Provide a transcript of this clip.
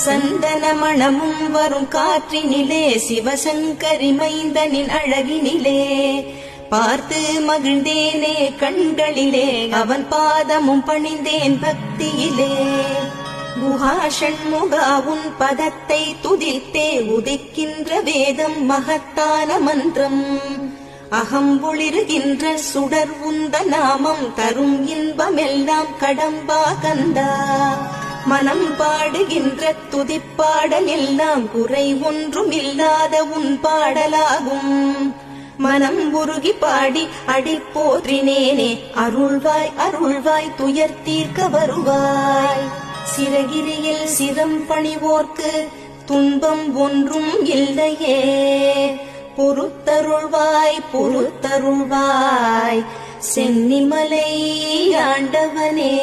சந்தன மணமும் வரும் காற்றினிலே சிவசங்கரி மைந்தனின் அழகினிலே பார்த்து மகிழ்ந்தேனே கண்களிலே அவன் பாதமும் பணிந்தேன் பக்தியிலே. குஹா ஷண்முகா உன் பதத்தை துதித்தே உதிக்கின்ற வேதம் மகத்தான மந்திரம். அகம்பொளிருகின்ற சுடர் உந்த நாமம் தரும் இன்பமெல்லாம் கடம்பா கந்தா. மனம் பாடுகின்ற துதிப்பாடல் எல்லாம் குறை ஒன்றும் இல்லாத உன் பாடலாகும். மனம் உருகி பாடி அடி போற்றினேனே அருள்வாய் அருள்வாய் துயர் தீர்க்க வருவாய். சிறகிரியில் சிரம் பணிவோர்க்கு துன்பம் ஒன்றும் இல்லையே. பொறுத்தருள்வாய் பொறுத்தருள்வாய் சென்னிமலை ஆண்டவனே.